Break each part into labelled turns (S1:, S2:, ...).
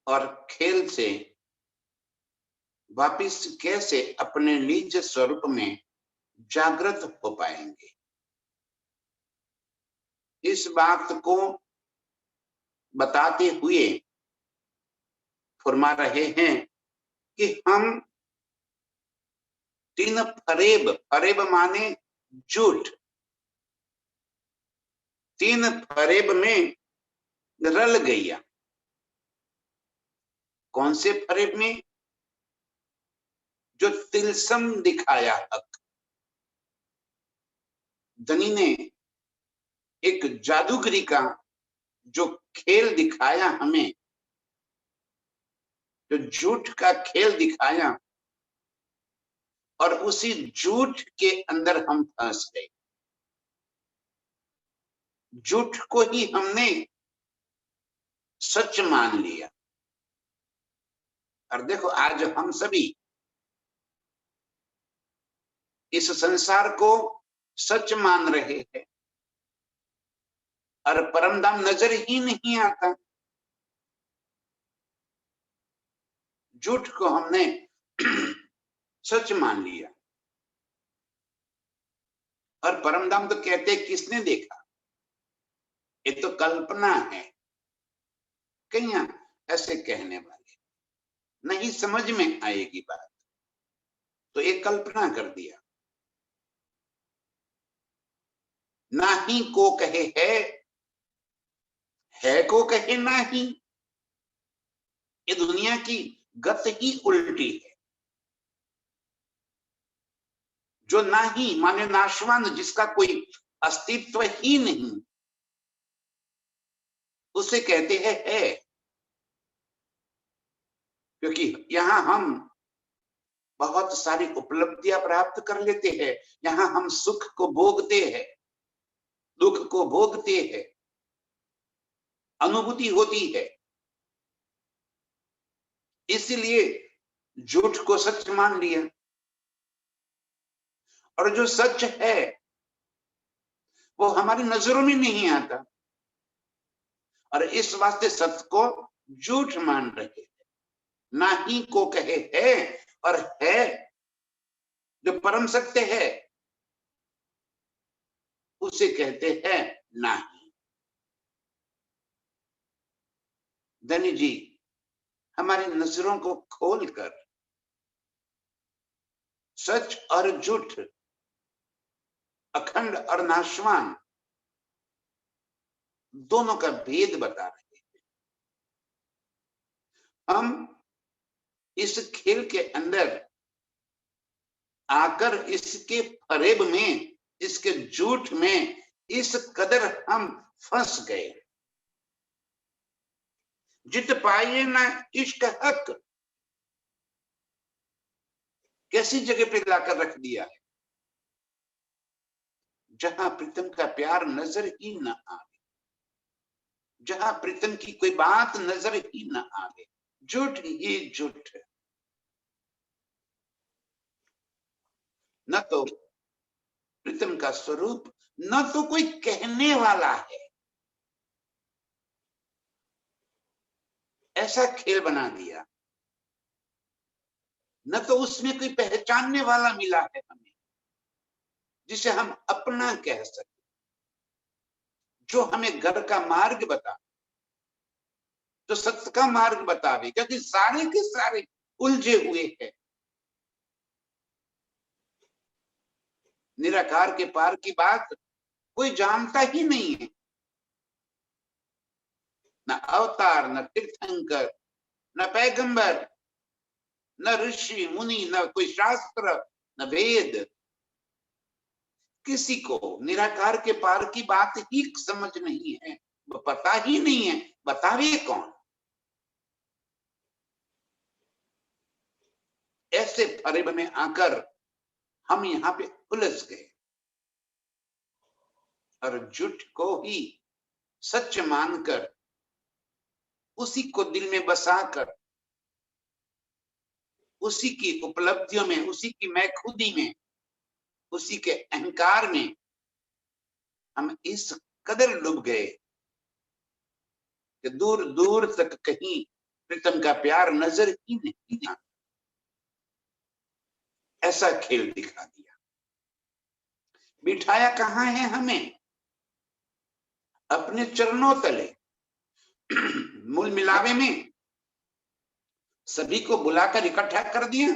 S1: और खेल से वापिस कैसे अपने निज स्वरूप में जागृत हो पाएंगे, इस बात को बताते हुए फरमा रहे हैं कि हम तीन फरेब, फरेब माने झूठ, तीन फरेब में रल गया। कौन से फरेब में? जो तिलसम दिखाया हक। धनी ने एक जादूगरी का जो खेल दिखाया हमें, जो झूठ का खेल दिखाया, और उसी झूठ के अंदर हम फंस गए। झूठ को ही हमने सच मान लिया। और देखो आज हम सभी इस संसार को सच मान रहे हैं और परम धाम नजर ही नहीं आता। झूठ को हमने सच मान लिया। और परम धाम तो कहते किसने देखा, ये तो कल्पना है। कहीं ऐसे कहने वाले नहीं समझ में आएगी बात, तो एक कल्पना कर दिया। नाही को कहे है को कहे नाही। ये दुनिया की गत ही उल्टी है। जो नाही माने नाशवान, जिसका कोई अस्तित्व ही नहीं, उसे कहते हैं है। क्योंकि यहां हम बहुत सारी उपलब्धियां प्राप्त कर लेते हैं, यहां हम सुख को भोगते हैं, दुख को भोगते हैं, अनुभूति होती है। इसलिए झूठ को सच मान लिया। और जो सच है वो हमारी नजरों में नहीं आता, और इस वास्ते सत्य को झूठ मान रहे हैं। नाही को कहे है, और है जो परम सत्य है उसे कहते हैं नाही। धनी जी हमारी नजरों को खोलकर सच और झूठ, अखंड और नाशवान, दोनों का भेद बता रहे हैं। हम इस खेल के अंदर आकर इसके फरेब में, इसके झूठ में इस कदर हम फंस गए। जित पाइए ना इश्क हक, कैसी जगह पे लाकर रख दिया है जहां प्रीतम का प्यार नजर ही न आवे, जहां प्रीतम की कोई बात नजर ही न आवे। झूठ ही झूठ, न तो प्रीतम का स्वरूप, न तो कोई कहने वाला है। ऐसा खेल बना दिया। न तो उसमें कोई पहचानने वाला मिला है हमें, जिसे हम अपना कह सके, जो हमें घर का मार्ग बता, जो सत्य का मार्ग बतावे। क्योंकि सारे के सारे उलझे हुए हैं। निराकार के पार की बात कोई जानता ही नहीं है। न अवतार, न तीर्थंकर, न पैगंबर, न ऋषि मुनि, न कोई शास्त्र, न वेद। किसी को निराकार के पार की बात ही समझ नहीं है, वो पता ही नहीं है, बतावे कौन। ऐसे फरेब में आकर हम यहाँ पे उलझ गए और झूठ को ही सच मानकर, उसी को दिल में बसाकर, उसी की उपलब्धियों में, उसी की मैं खुदी में, उसी के अहंकार में हम इस कदर डूब गए कि दूर दूर तक कहीं प्रीतम का प्यार नजर ही नहीं आता। ऐसा खेल दिखा दिया। बिठाया कहाँ है हमें? अपने चरणों तले। मूल मिलावे में सभी को बुलाकर इकट्ठा कर दिया,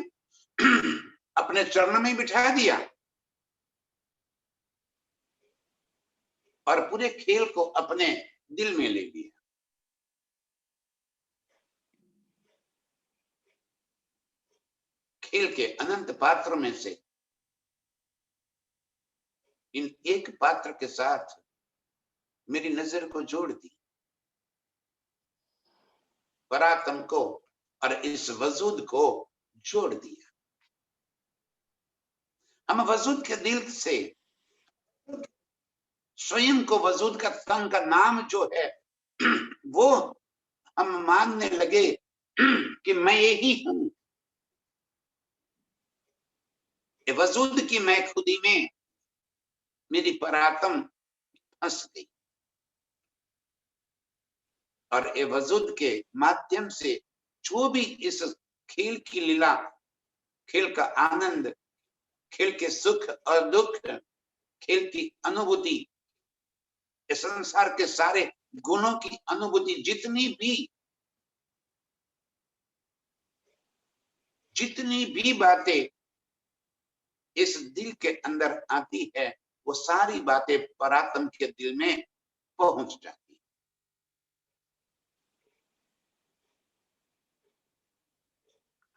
S1: अपने चरण में बिठा दिया और पूरे खेल को अपने दिल में ले लिया। खेल के अनंत पात्रों में से इन एक पात्र के साथ मेरी नजर को जोड़ दी, परात्म को और इस वजूद को जोड़ दिया। हम वजूद के दिल से स्वयं को वजूद का तन का नाम जो है वो हम मानने लगे कि मैं यही हूं। वजूद की मैं खुदी में मेरी परात्म फंस गई और ये वजूद के माध्यम से जो भी इस खेल की लीला, खेल का आनंद, खेल के सुख और दुख, खेल की अनुभूति, इस संसार के सारे गुणों की अनुभूति, जितनी भी बातें इस दिल के अंदर आती है वो सारी बातें परात्म के दिल में पहुंच जाती है।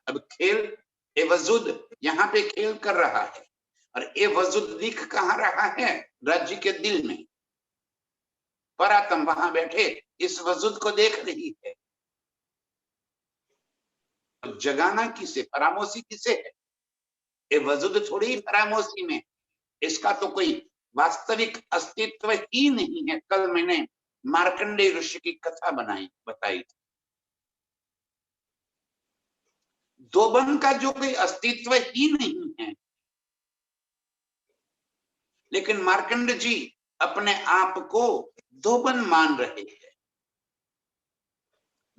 S1: अब खेल ए वजूद यहाँ पे खेल कर रहा है और ए वजूद दिख कहाँ रहा है? राज्य के दिल में। परात्म वहां बैठे इस वजूद को देख रही है। जगाना किसे, फरामोशी किसे है? ये वजूद थोड़ी ही फरामोशी में, इसका तो कोई वास्तविक अस्तित्व ही नहीं है। कल मैंने मार्कंडेय ऋषि की कथा बताई थी। दोबन का जो कोई अस्तित्व ही नहीं है, लेकिन मार्कंड जी अपने आप को दोबन मान रहे हैं,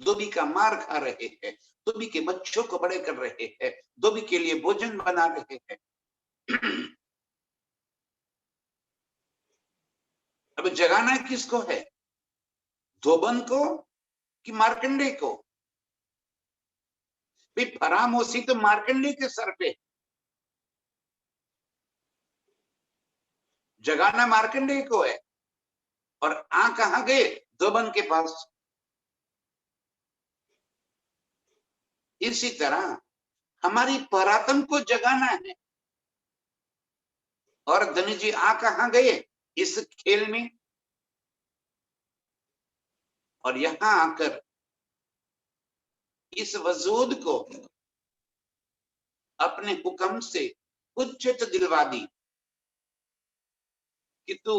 S1: धोबी का मार खा रहे हैं, धोबी के बच्चों को बड़े कर रहे हैं, धोबी के लिए भोजन बना रहे हैं। अब जगाना किसको है? धोबन को कि मार्कंडे को? भाई फरामोशी तो मार्कंडे के सर पे, जगाना मार्कंडे को है और आ कहां गए? धोबन के पास। इसी तरह हमारी परात्म को जगाना है और धनी जी आ कहां गए? इस खेल में। और यहां आकर इस वजूद को अपने हुक्म से उच्चत दिलवा दी कि तू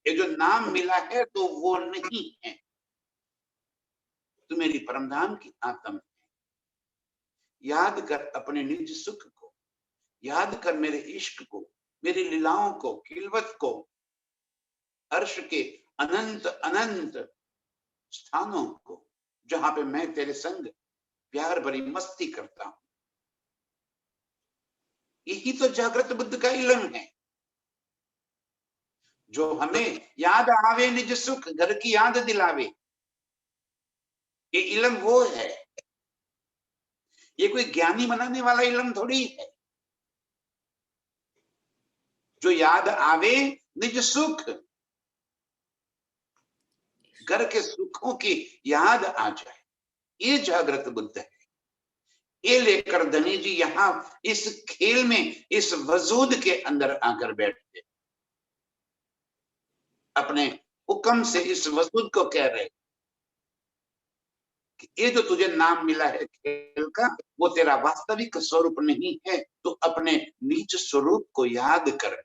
S1: ये जो नाम मिला है तो वो नहीं है, तू मेरी परमधाम की आत्मा है। याद कर अपने निज सुख को, याद कर मेरे इश्क को, मेरी लीलाओं को, खिलवत को, अर्श के अनंत अनंत स्थानों को जहां पे मैं तेरे संग प्यार भरी मस्ती करता हूं। यही तो जागृत बुद्ध का इलम है, जो हमें याद आवे निज सुख, घर की याद दिलावे। ये इलम वो है, ये कोई ज्ञानी बनाने वाला इलम थोड़ी है। जो याद आवे निज सुख, घर के सुखों की याद आ जाए, ये जागृत बुद्ध है। ये लेकर धनी जी यहां इस खेल में, इस वजूद के अंदर आकर बैठते, अपने हुक्म से इस वजूद को कह रहे कि ये जो तुझे नाम मिला है खेल का, वो तेरा वास्तविक स्वरूप नहीं है, तो अपने निज स्वरूप को याद कर।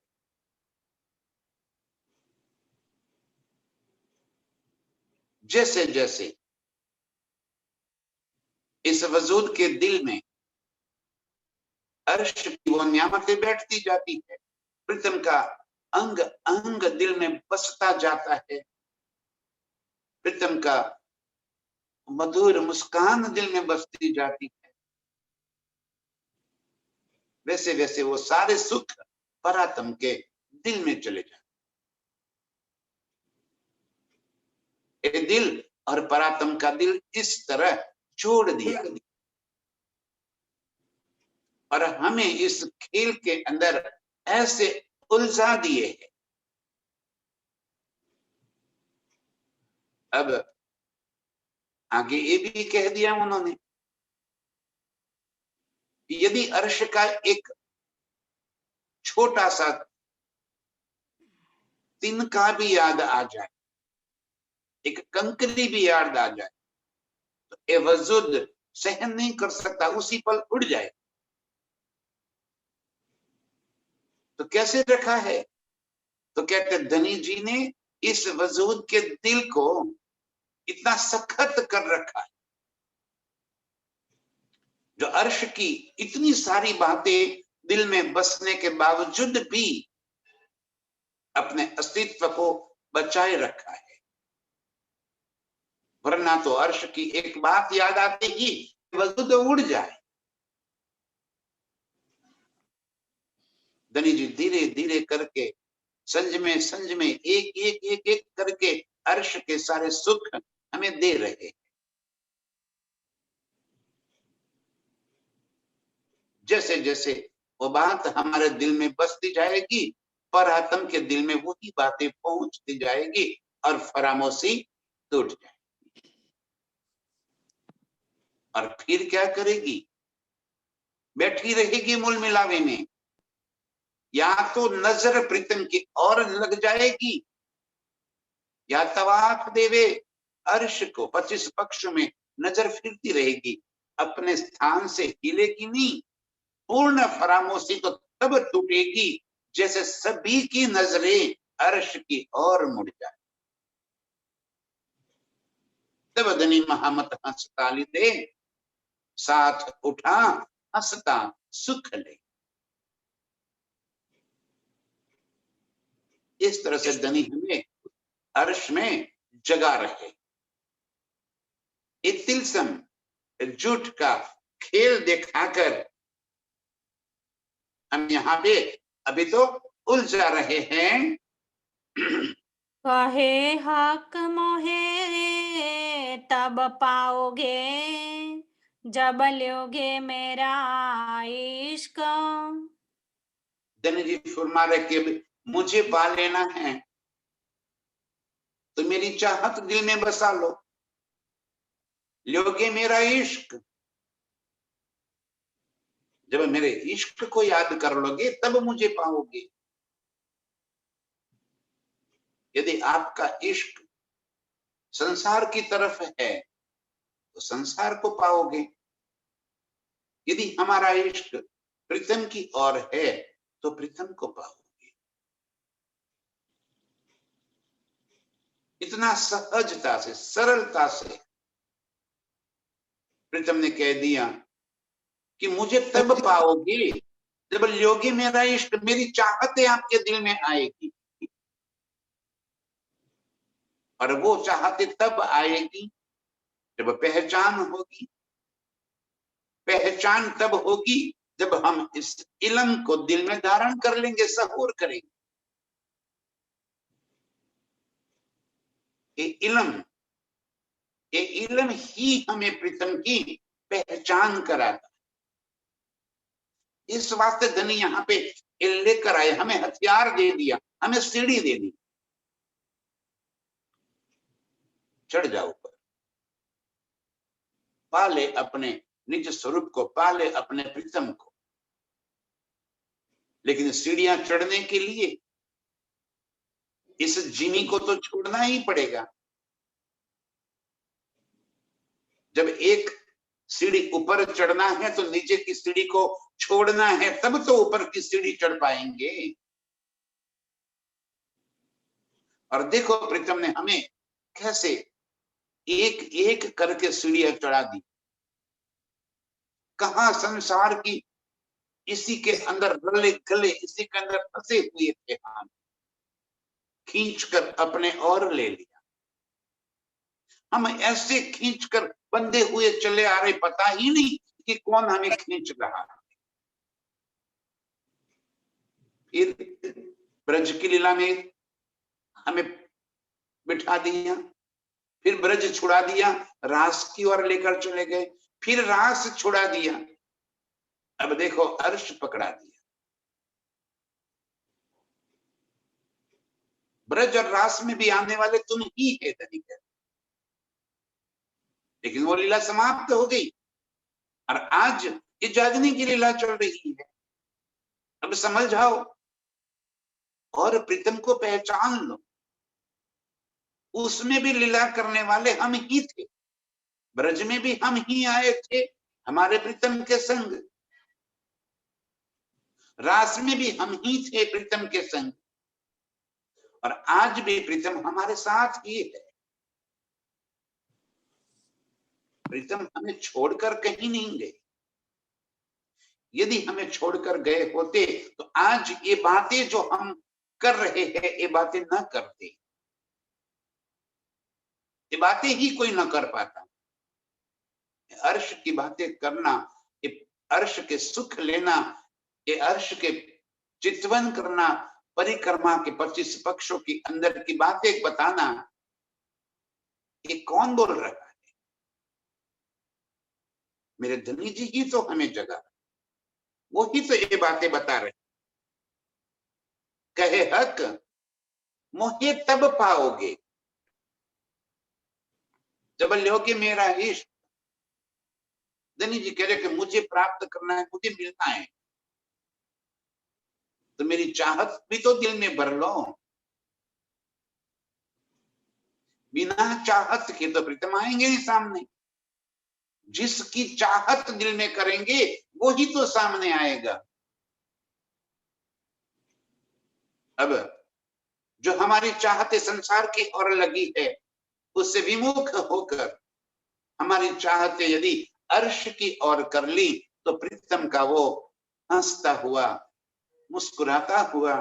S1: जैसे जैसे इस वजूद के दिल में अर्श की वो नियामतें बैठती जाती है, प्रीतम का अंग अंग दिल में बसता जाता है, प्रीतम का मधुर मुस्कान दिल में बसती जाती है, वैसे वैसे वो सारे सुख परात्म के दिल में चले जाते। ये दिल और परात्म का दिल इस तरह जोड़ दिया और हमें इस खेल के अंदर ऐसे उलझा दिए है। अब आगे ये भी कह दिया उन्होंने, यदि अर्श का एक छोटा सा तिनका भी याद आ जाए, एक कंकरी भी याद आ जाए, तो ये वजूद सहन नहीं कर सकता, उसी पल उड़ जाए। तो कैसे रखा है? तो कहते धनी जी ने इस वजूद के दिल को इतना सख्त कर रखा है, जो अर्श की इतनी सारी बातें दिल में बसने के बावजूद भी अपने अस्तित्व को बचाए रखा है। वरना तो अर्श की एक बात याद आती ही वजूद उड़ जाए। धनी जी धीरे धीरे करके संज में एक एक एक एक करके अर्श के सारे सुख हमें दे रहे हैं। जैसे जैसे वो बात हमारे दिल में बसती जाएगी, परात्म के दिल में वही बातें पहुंचती जाएगी और फरामोशी टूट जाएगी। और फिर क्या करेगी? बैठी रहेगी मूल मिलावे में, या तो नजर प्रीतम की और लग जाएगी, या तवाफ देवे अर्श को 25 पक्ष में नजर फिरती रहेगी, अपने स्थान से हिलेगी नहीं। पूर्ण फरामोशी तो तब टूटेगी जैसे सभी की नजरें अर्श की ओर मुड़ जाए। तब धनी महामत हंस ताली दे, साथ उठा हंसता सुख ले। इस तरह से धनी हमें अर्श में जगा रहे। ये तिलसम झूठ का खेल दिखाकर हम यहाँ पे अभी तो उलझा रहे हैं।
S2: कहे हक मोहे तब पाओगे, जब लोगे मेरा इश्क।
S1: धनी जी फरमा रहे कि मुझे पा लेना है तो मेरी चाहत दिल में बसा लो, लोगे मेरा इश्क। जब मेरे इश्क को याद कर लोगे तब मुझे पाओगे। यदि आपका इश्क संसार की तरफ है तो संसार को पाओगे, यदि हमारा इश्क प्रीतम की ओर है तो प्रीतम को पाओगे। इतना सहजता से, सरलता से प्रीतम ने कह दिया कि मुझे तब पाओगे जब लोगे मेरा इश्क, मेरी चाहतें आपके दिल में आएगी। और वो चाहते तब आएगी जब पहचान होगी। पहचान तब होगी जब हम इस इल्म को दिल में धारण कर लेंगे, सहूर करेंगे। ये इल्म ही हमें प्रीतम की पहचान कराता। इस वास्ते धनी यहाँ पे लेकर आए, हमें हथियार दे दिया, हमें सीढ़ी दे दी। चढ़ जाओ ऊपर, पाले अपने निज स्वरूप को, पाले अपने प्रीतम को। लेकिन सीढ़ियां चढ़ने के लिए इस जिमी को तो छोड़ना ही पड़ेगा। जब एक सीढ़ी ऊपर चढ़ना है तो नीचे की सीढ़ी को छोड़ना है, तब तो ऊपर की सीढ़ी चढ़ पाएंगे। और देखो प्रीतम ने हमें कैसे एक एक करके सीढ़ियां चढ़ा दी। कहां संसार की इसी के अंदर गले गले, इसी के अंदर फंसे हुए थे हम, खींचकर अपने और ले लिया। हम ऐसे खींचकर बंधे हुए चले आ रहे, पता ही नहीं कि कौन हमें खींच रहा है। फिर ब्रज की लीला में हमें बिठा दिया, फिर ब्रज छुड़ा दिया, रास की ओर लेकर चले गए, फिर रास छुड़ा दिया, अब देखो अर्श पकड़ा दिया। ब्रज और रास में भी आने वाले तुम ही है धनिक, लेकिन वो लीला समाप्त हो गई और आज ये जागने की लीला चल रही है। अब समझ जाओ और प्रीतम को पहचान लो, उसमें भी लीला करने वाले हम ही थे, ब्रज में भी हम ही आए थे हमारे प्रीतम के संग, रास में भी हम ही थे प्रीतम के संग, और आज भी प्रीतम हमारे साथ ही है। प्रीतम हमें छोड़कर कहीं नहीं गए। यदि हमें छोड़कर गए होते तो आज ये बातें जो हम कर रहे हैं ये बातें न करते, ये बातें ही कोई न कर पाता। अर्श की बातें करना, ये अर्श के सुख लेना, ये अर्श के चितवन करना, परिक्रमा के 25 पक्षों की अंदर की बातें बताना, ये कौन बोल रहा है? मेरे धनी जी ही तो हमें जगा, वो ही तो ये बातें बता रहे। कहे हक मोहे तब पाओगे जब लोगे मेरा इश्क। धनी जी कह रहे कि मुझे प्राप्त करना है, मुझे मिलना है, तो मेरी चाहत भी तो दिल में भर लो। बिना चाहत के तो प्रीतम आएंगे नहीं सामने, जिसकी चाहत दिल में करेंगे वो ही तो सामने आएगा। अब जो हमारी चाहते संसार की ओर लगी है, उससे विमुख होकर हमारी चाहते यदि अर्श की ओर कर ली, तो प्रीतम का वो हंसता हुआ, मुस्कुराता हुआ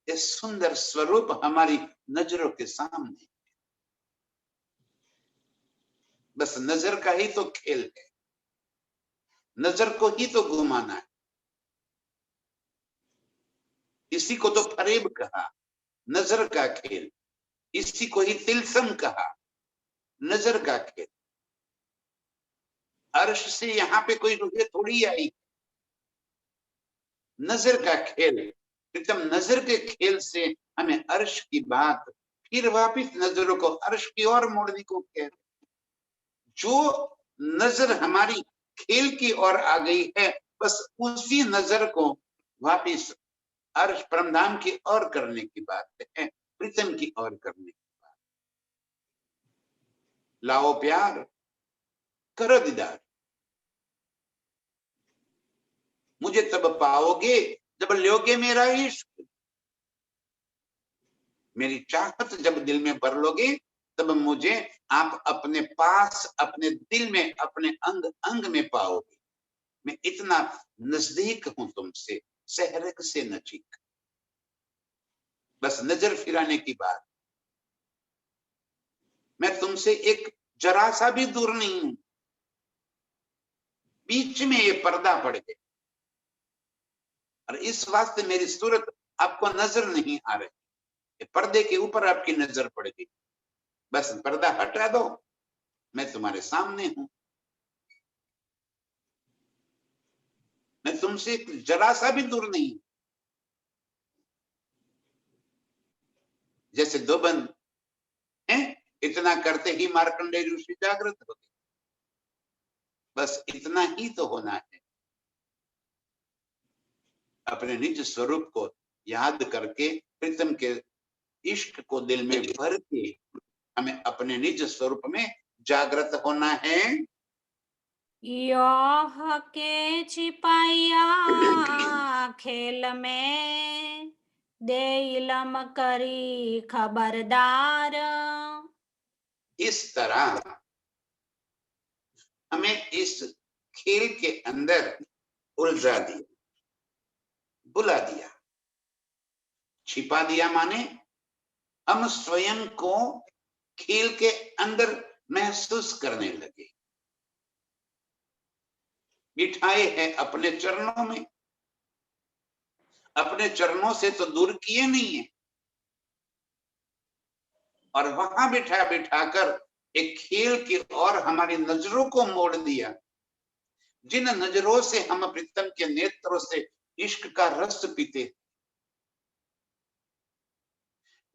S1: ये सुंदर स्वरूप हमारी नजरों के सामने। बस नजर का ही तो खेल है, नजर को ही तो घुमाना है। इसी को तो फरेब कहा, नजर का खेल। इसी को ही तिलसम कहा, नजर का खेल। अर्श से यहाँ पे कोई रुपये थोड़ी आई, नजर का खेल। प्रीतम नजर के खेल से हमें अर्श की बात फिर वापिस नजरों को अर्श की ओर मोड़ने को कह रहे। जो नजर हमारी खेल की ओर आ गई है, बस उसी नजर को वापिस अर्श परमधाम की ओर करने की बात है, प्रीतम की ओर करने की बात। लाओ प्यार करो दीदार, मुझे तब पाओगे जब लोगे मेरा इश्क। मेरी चाहत जब दिल में भर लोगे, तब मुझे आप अपने पास, अपने दिल में, अपने अंग अंग में पाओगे। मैं इतना नजदीक हूं तुमसे, सहरक से नजीक। बस नजर फिराने की बात, मैं तुमसे एक जरा सा भी दूर नहीं हूं। बीच में ये पर्दा पड़ गया और इस वास्ते मेरी सूरत आपको नजर नहीं आ रही, पर्दे के ऊपर आपकी नजर पड़ गई। बस पर्दा हटा दो, मैं तुम्हारे सामने हूं। मैं तुमसे जरा सा भी दूर नहीं। जैसे दो बंद हैं, इतना करते ही मार्कंडेय ऋषि जागृत हो गए। बस इतना ही तो होना है, अपने निज स्वरूप को याद करके, प्रीतम के इश्क को दिल में भर के हमें अपने निज स्वरूप में जागृत होना है।
S2: योह के छिपाया खेल में दे इलम करी खबरदार।
S1: इस तरह हमें इस खेल के अंदर उलझा दिया, बुला दिया। छिपा दिया माने हम स्वयं को खेल के अंदर महसूस करने लगे। बिठाए हैं अपने चरणों में, अपने चरणों से तो दूर किए नहीं है, और वहां बिठा बिठाकर एक खेल की ओर हमारी नजरों को मोड़ दिया। जिन नजरों से हम प्रीतम के नेत्रों से इश्क का रस पीते,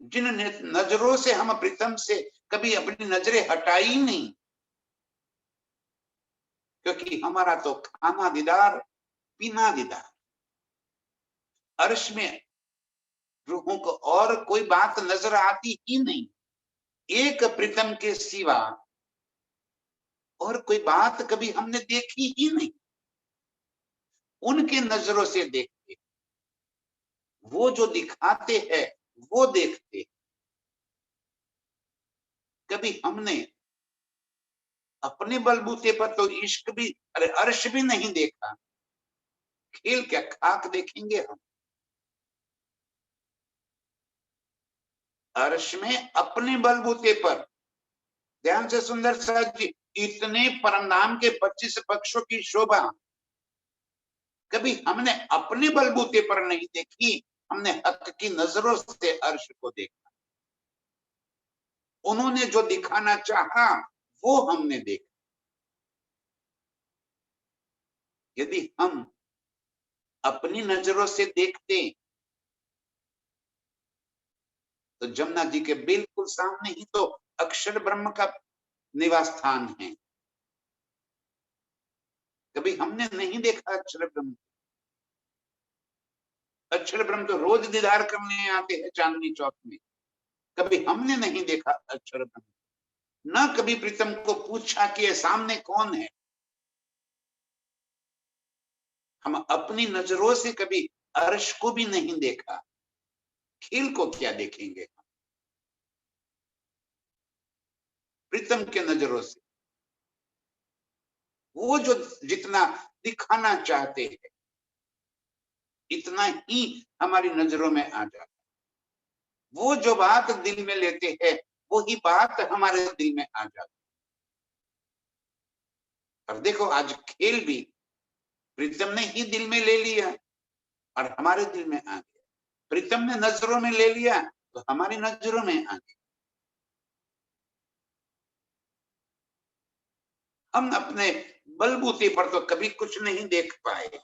S1: जिन नजरों से हम प्रीतम से कभी अपनी नजरें हटाई नहीं, क्योंकि हमारा तो खाना दीदार पीना दीदार। अर्श में रूहों को और कोई बात नजर आती ही नहीं, एक प्रीतम के सिवा और कोई बात कभी हमने देखी ही नहीं। उनके नजरों से देखते, वो जो दिखाते हैं वो देखते। कभी हमने अपने बलबूते पर तो इश्क भी, अरे अर्श भी नहीं देखा, खेल क्या खाक देखेंगे हम। अर्श में अपने बलबूते पर, ध्यान से सुंदर साहब जी, इतने परमधाम के 25 पक्षों की शोभा कभी हमने अपने बलबूते पर नहीं देखी, हमने हक की नजरों से अर्श को देखा। उन्होंने जो दिखाना चाहा वो हमने देखा। यदि हम अपनी नजरों से देखते तो जमुना जी के बिल्कुल सामने ही तो अक्षर ब्रह्म का निवास स्थान है। कभी हमने नहीं देखा अक्षर ब्रह्म। अक्षर ब्रह्म तो रोज दीदार करने आते हैं चांदनी चौक में, कभी हमने नहीं देखा अक्षर ब्रह्म। ना कभी प्रीतम को पूछा कि ये सामने कौन है। हम अपनी नजरों से कभी अर्श को भी नहीं देखा, खेल को क्या देखेंगे हम प्रीतम के नजरों से। वो जो जितना दिखाना चाहते हैं इतना ही हमारी नजरों में आ जाता। वो जो बात दिल में लेते हैं वही बात हमारे दिल में आ जाती। और देखो आज खेल भी प्रीतम ने ही दिल में ले लिया और हमारे दिल में आ गया। प्रीतम ने नजरों में ले लिया तो हमारी नजरों में आ गया। हम अपने बलबूते पर तो कभी कुछ नहीं देख पाए,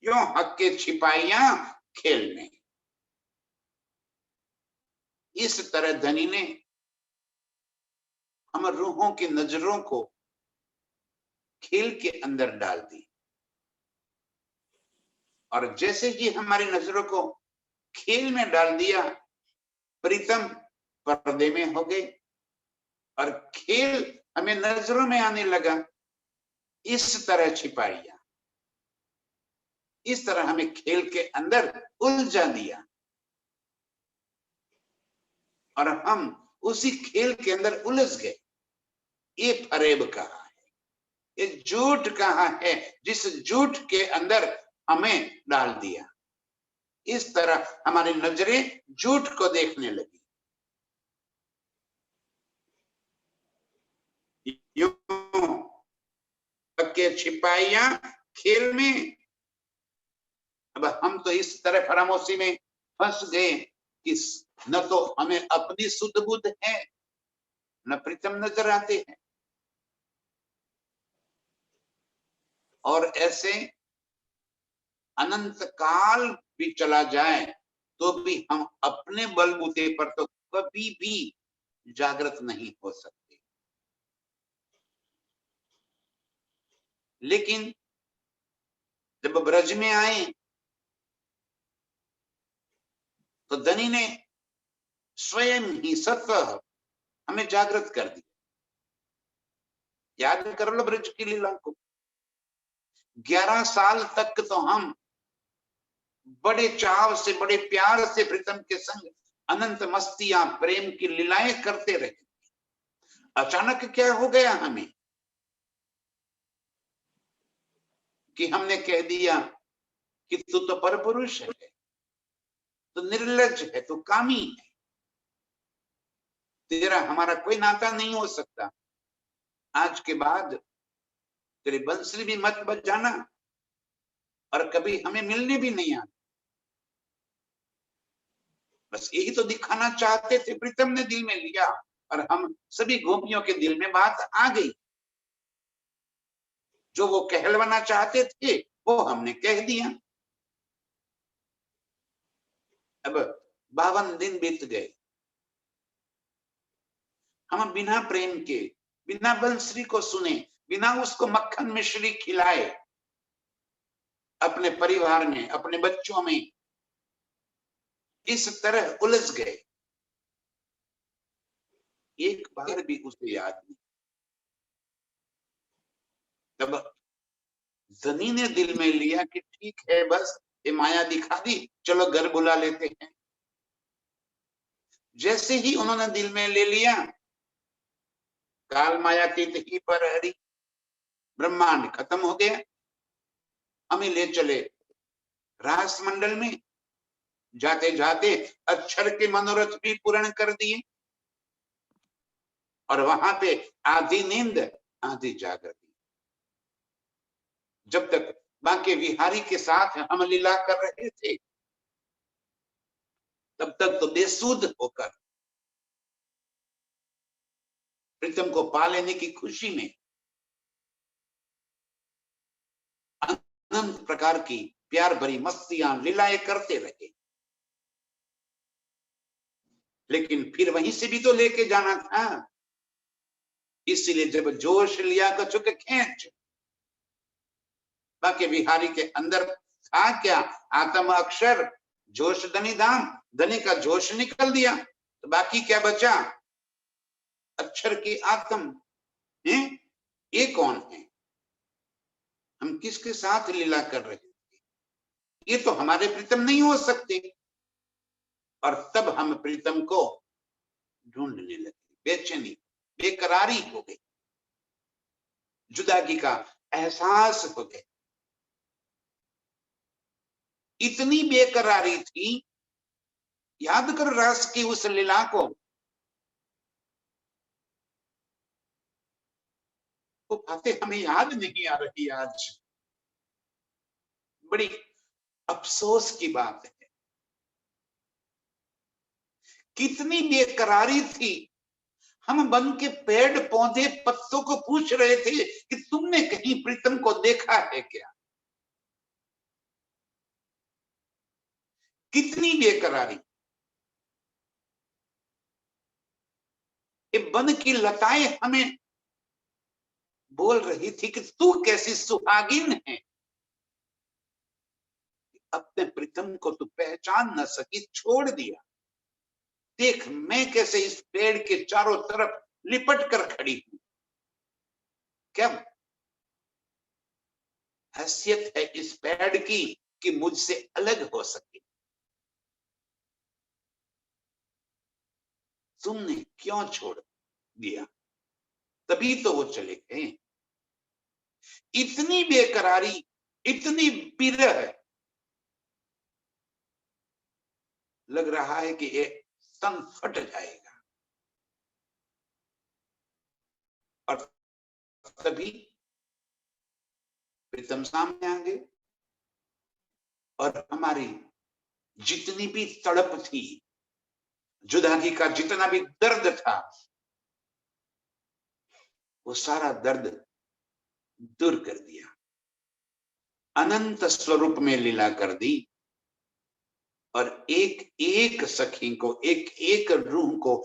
S1: यूं हक के छिपाइयां खेल में। इस तरह धनी ने हम रूहों की नजरों को खेल के अंदर डाल दी, और जैसे ही हमारी नजरों को खेल में डाल दिया, प्रीतम पर्दे में हो गए और खेल हमें नजरों में आने लगा। इस तरह छिपाइया, इस तरह हमें खेल के अंदर उलझा दिया और हम उसी खेल के अंदर उलझ गए। ये फरेब कहा है, ये झूठ कहा है, जिस झूठ के अंदर हमें डाल दिया। इस तरह हमारी नजरें झूठ को देखने लगी। यूं के छिपाइयां खेल में। अब हम तो इस तरह फरामोशी में फंस गए कि न तो हमें अपनी सुध बुध है, न प्रीतम नजर आते हैं, और ऐसे अनंत काल भी चला जाए तो भी हम अपने बलबूते पर तो कभी भी जागृत नहीं हो सकते। लेकिन जब ब्रज में आए तो धनी ने स्वयं ही स्वतः हमें जागृत कर दिया। याद कर लो ब्रज की लीला को। 11 साल तक तो हम बड़े चाव से, बड़े प्यार से प्रीतम के संग अनंत मस्तियां, प्रेम की लीलाएं करते रहे। अचानक क्या हो गया हमें कि हमने कह दिया कि तू तो परपुरुष है, तू निर्लज्ज है, तू कामी है। तेरा हमारा कोई नाता नहीं हो सकता, आज के बाद तेरी बंसरी भी मत बजाना और कभी हमें मिलने भी नहीं आना। बस यही तो दिखाना चाहते थे, प्रीतम ने दिल में लिया और हम सभी गोपियों के दिल में बात आ गई। जो वो कहलवाना चाहते थे वो हमने कह दिया। अब 52 दिन बीत गए, हम बिना प्रेम के, बिना बंसरी को सुने, बिना उसको मक्खन मिश्री खिलाए अपने परिवार में, अपने बच्चों में इस तरह उलझ गए। एक बार भी उसे याद नहीं। तब जनी ने दिल में लिया कि ठीक है, बस ये माया दिखा दी, चलो घर बुला लेते हैं। जैसे ही उन्होंने दिल में ले लिया, काल माया की ही पर हरी, ब्रह्मांड खत्म हो गया। हमें ले चले रास मंडल में, जाते जाते अक्षर के मनोरथ भी पूर्ण कर दिए और वहां पे आधी नींद आधी जागृति। जब तक बांके बिहारी के साथ हम लीला कर रहे थे, तब तक तो बेसुध होकर प्रीतम को पा लेने की खुशी में अनंत प्रकार की प्यार भरी मस्तियां लीलाएं करते रहे। लेकिन फिर वहीं से भी तो लेके जाना था, इसलिए जब जोश लिया कछु के खेच, बांके बिहारी के अंदर था क्या? आत्म अक्षर, जोश धनी धाम, धनी का जोश निकल दिया तो बाकी क्या बचा? अक्षर की आत्म है। ये कौन है? हम किसके साथ लीला कर रहे थे? ये तो हमारे प्रीतम नहीं हो सकते। और तब हम प्रीतम को ढूंढने लगे, बेचैनी, बेकरारी हो गई, जुदागी का एहसास हो गया। इतनी बेकरारी थी, याद कर रस की उस लीला को, वो बातें हमें याद नहीं आ रही आज। बड़ी अफसोस की बात है। कितनी बेकरारी थी। हम वन के पेड़ पौधे पत्तों को पूछ रहे थे कि तुमने कहीं प्रीतम को देखा है क्या? कितनी बेकरारी। ये वन की लताएं हमें बोल रही थी कि तू कैसी सुहागिन है, अपने प्रीतम को तू पहचान न सकी, छोड़ दिया। देख मैं कैसे इस पेड़ के चारों तरफ लिपट कर खड़ी हूं। क्या हैसियत है इस पेड़ की कि मुझसे अलग हो सके? तुमने क्यों छोड़ दिया? तभी तो वो चले गए। इतनी बेकरारी, इतनी विरह, लग रहा है कि ये तन फट जाएगा। और तभी प्रीतम सामने आ गए और हमारी जितनी भी तड़प थी, जुदागी का जितना भी दर्द था, वो सारा दर्द दूर कर दिया, अनंत स्वरूप में लीला कर दी। और एक एक सखी को, एक एक रूह को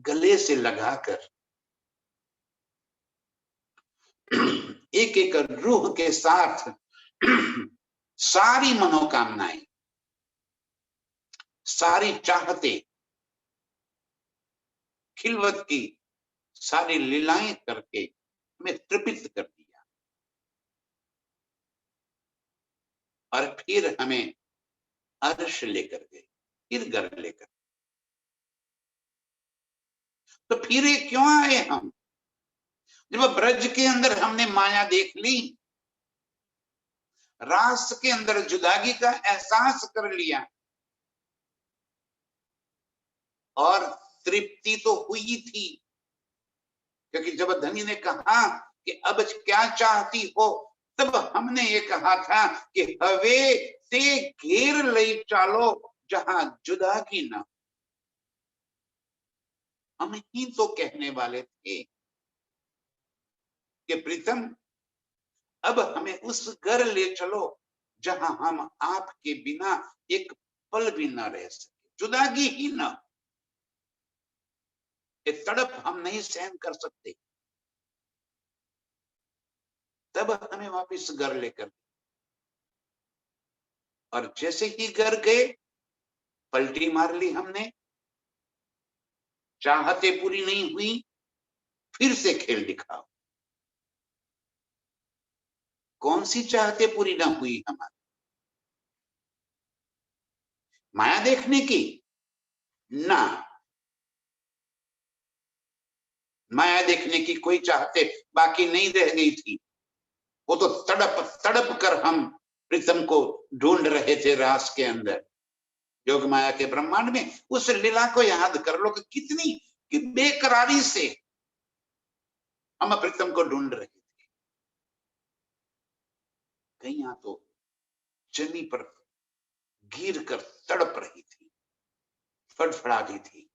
S1: गले से लगाकर, एक एक रूह के साथ सारी मनोकामनाएं, सारी चाहते, खिलवत की सारी लीलाएं करके हमें तृपित कर दिया। और फिर हमें अर्श लेकर गए, फिर घर लेकर। तो फिर ये क्यों आए हम? जब ब्रज के अंदर हमने माया देख ली, रास के अंदर जुदागी का एहसास कर लिया, और तृप्ति तो हुई थी, क्योंकि जब धनी ने कहा कि अब क्या चाहती हो, तब हमने ये कहा था कि हवे से घेर ले चालो जहां जुदागी ना। हम ही तो कहने वाले थे कि प्रीतम अब हमें उस घर ले चलो जहां हम आपके बिना एक पल भी ना रह सके, जुदागी ही ना, ये तड़प हम नहीं सहन कर सकते। तब हमें वापस घर लेकर, और जैसे ही घर गए पलटी मार ली हमने, चाहते पूरी नहीं हुई, फिर से खेल दिखाओ। कौन सी चाहते पूरी ना हुई हमारी? माया देखने की ना, माया देखने की कोई चाहते बाकी नहीं रह गई थी। वो तो तड़प तड़प कर हम प्रीतम को ढूंढ रहे थे रास के अंदर, योग माया के ब्रह्मांड में। उस लीला को याद कर लो कि कितनी कि बेकरारी से हम प्रीतम को ढूंढ रहे थे। कहीं तो जमी पर गिर कर तड़प रही थी, फड़फड़ा रही थी,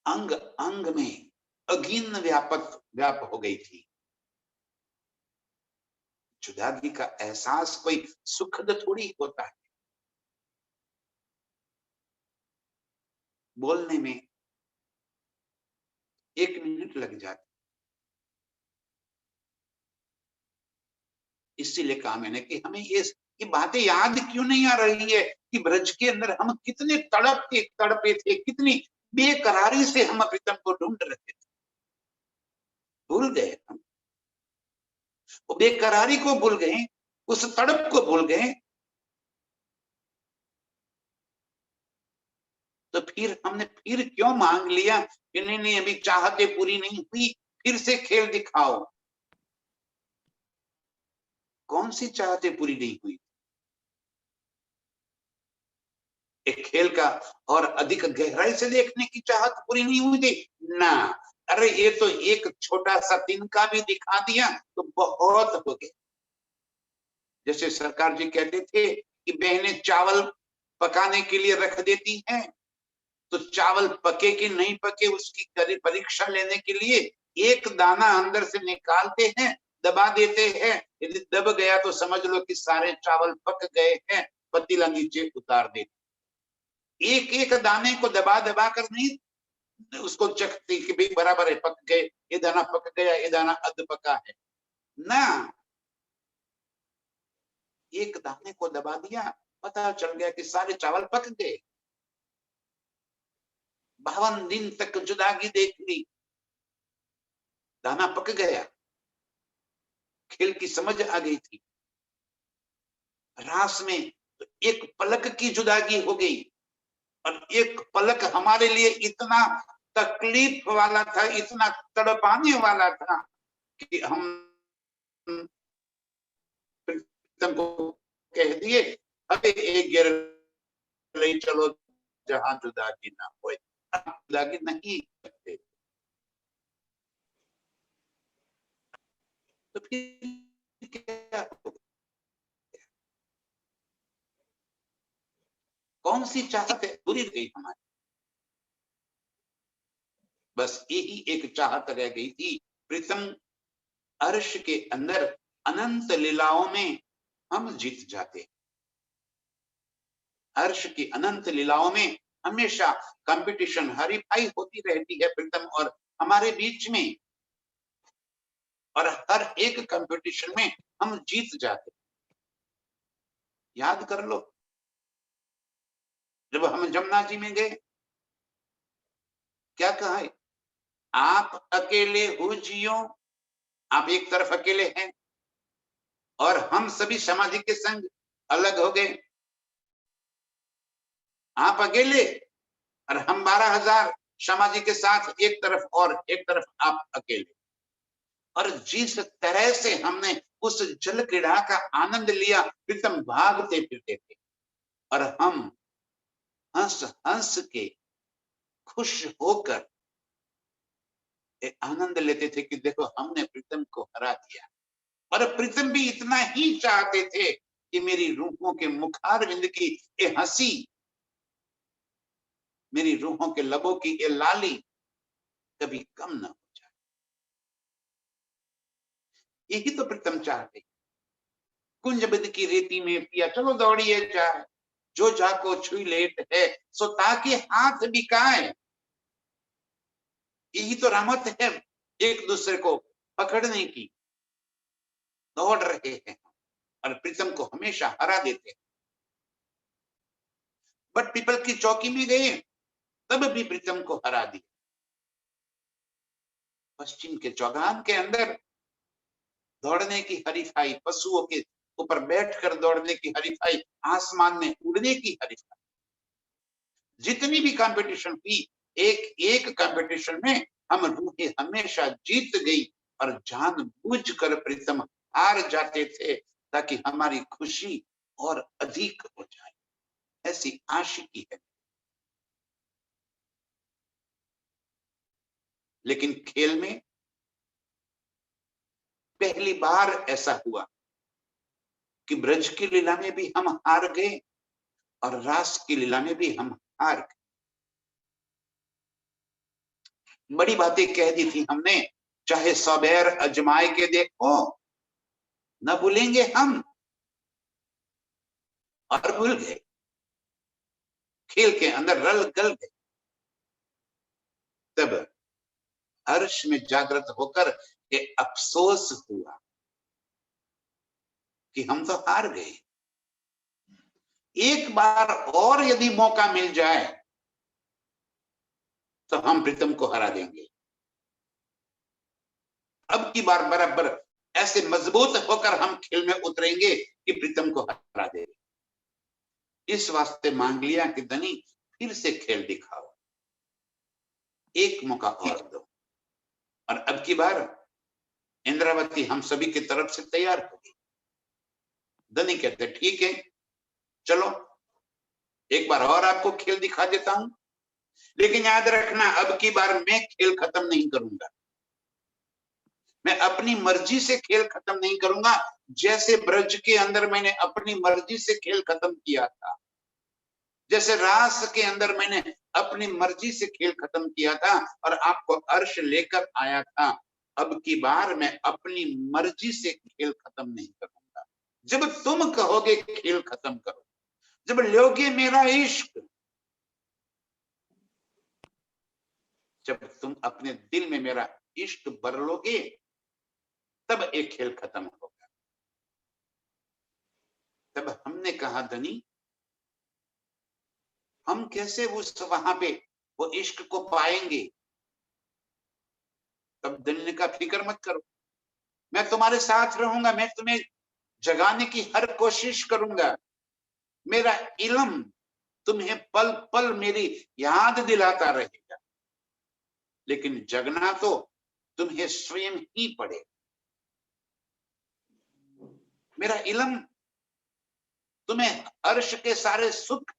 S1: अंग अंग में अगीन व्याप हो गई थी। जुदागी का एहसास कोई सुखद थोड़ी होता है। बोलने में 1 मिनट लग जाती, इसीलिए कहा मैंने कि हमें ये बातें याद क्यों नहीं आ रही है कि ब्रज के अंदर हम कितने तड़पे थे, कितनी बेकरारी से हम प्रीतम को ढूंढ रहे थे। भूल गए हम, वो बेकरारी को भूल गए, उस तड़प को भूल गए। तो फिर हमने फिर क्यों मांग लिया कि नहीं नहीं अभी चाहते पूरी नहीं हुई, फिर से खेल दिखाओ। कौन सी चाहते पूरी नहीं हुई? एक खेल का और अधिक गहराई से देखने की चाहत पूरी नहीं हुई थी ना। अरे ये तो एक छोटा सा तिनका भी दिखा दिया तो बहुत हो गया। जैसे सरकार जी कहते थे कि बहनें चावल पकाने के लिए रख देती हैं, तो चावल पके कि नहीं पके उसकी परीक्षा लेने के लिए एक दाना अंदर से निकालते हैं, दबा देते हैं। यदि दब गया तो समझ लो कि सारे चावल पक गए हैं, पतीला नीचे उतार देते। एक एक दाने को दबा दबा कर नहीं उसको चखती कि भाई बराबर है, पक गए, ये दाना पक गया, ये दाना अध पका है ना। एक दाने को दबा दिया, पता चल गया कि सारे चावल पक गए। 52 दिन तक जुदागी देख ली, दाना पक गया, खेल की समझ आ गई थी। रास में तो एक पलक की जुदागी हो गई, और एक पलक हमारे लिए इतना तकलीफ वाला था, इतना तड़पाने वाला था कि हम प्रीतम को कह दिए अबे एक गिर ले चलो जहां जुदागी ना हो। जुदागी नहीं करते तो फिर क्या होगा? कौन सी चाहत है पूरी गई हमारी? बस यही एक चाहत रह गई थी, प्रीतम अर्श के अंदर अनंत लीलाओं में हम जीत जाते। अर्श की अनंत लीलाओं में हमेशा कंपटीशन, हरीफाई होती रहती है प्रीतम और हमारे बीच में, और हर एक कंपटीशन में हम जीत जाते। याद कर लो, जब हम जमुना जी में गए क्या कहा है? आप अकेले हो जियो, आप एक तरफ अकेले हैं और हम सभी समाधि के संग अलग हो गए। आप अकेले और हम 12,000 समाधि के साथ एक तरफ, और एक तरफ आप अकेले। और जिस तरह से हमने उस जल क्रीड़ा का आनंद लिया, प्रीतम भागते फिरते थे और हम हंस हंस के खुश होकर एक आनंद लेते थे कि देखो हमने प्रीतम को हरा दिया। और प्रीतम भी इतना ही चाहते थे कि मेरी रूहों के मुखारविंद की ये हंसी, मेरी रूहों के लबों की ये लाली कभी कम न हो जाए। यही तो प्रीतम चाहते। कुंजबिद की रेती में पिया चलो दौड़िए जाए, जो जाको छुई लेट है सो ताकि हाथ बिकाए। यही तो रहमत है एक दूसरे को पकड़ने की। दौड़ रहे हैं और प्रीतम को हमेशा हरा देते हैं। बट पीपल की चौकी में गए तब भी प्रीतम को हरा दिया। पश्चिम के चौगान के अंदर दौड़ने की हरीफाई, पशुओं के ऊपर बैठकर दौड़ने की हरीफाई, आसमान में उड़ने की हरीफाई, जितनी भी कंपटीशन हुई, एक एक कंपटीशन में हम रूहें हमेशा जीत गई और जानबूझकर प्रीतम हार जाते थे ताकि हमारी खुशी और अधिक हो जाए। ऐसी आशिकी है। लेकिन खेल में पहली बार ऐसा हुआ कि ब्रज की लीला में भी हम हार गए और रास की लीला में भी हम हार गए। बड़ी बातें कह दी थी हमने, चाहे सबैर अजमाए के देखो न भूलेंगे हम, और भूल गए। खेल के अंदर रल गल गए। तब हर्ष में जागृत होकर ये अफसोस हुआ कि हम तो हार गए। एक बार और यदि मौका मिल जाए तो हम प्रीतम को हरा देंगे। अब की बार बराबर ऐसे मजबूत होकर हम खेल में उतरेंगे कि प्रीतम को हरा देंगे। इस वास्ते मांग लिया कि धनी फिर से खेल दिखाओ, एक मौका और दो। और अब की बार इंद्रावती हम सभी की तरफ से तैयार होगी। धनी कहते ठीक है, चलो एक बार और आपको खेल दिखा देता हूं, लेकिन याद रखना अब की बार मैं खेल खत्म नहीं करूंगा। मैं अपनी मर्जी से खेल खत्म नहीं करूंगा। जैसे ब्रज के अंदर मैंने अपनी मर्जी से खेल खत्म किया था, जैसे रास के अंदर मैंने अपनी मर्जी से खेल खत्म किया था और आपको अर्श लेकर आया था, अब की बार मैं अपनी मर्जी से खेल खत्म नहीं करूंगा। जब तुम कहोगे खेल खत्म करो, जब लोगे मेरा इश्क, जब तुम अपने दिल में मेरा इश्क भर लोगे, तब एक खेल खत्म होगा। तब हमने कहा धनी हम कैसे उस वहां पे वो इश्क को पाएंगे? तब धनी ने कहा फिक्र मत करो, मैं तुम्हारे साथ रहूंगा, मैं तुम्हें जगाने की हर कोशिश करूंगा। मेरा इल्म तुम्हें पल पल मेरी याद दिलाता रहेगा, लेकिन जगना तो तुम्हें स्वयं ही पड़ेगा। मेरा इल्म तुम्हें अर्श के सारे सुख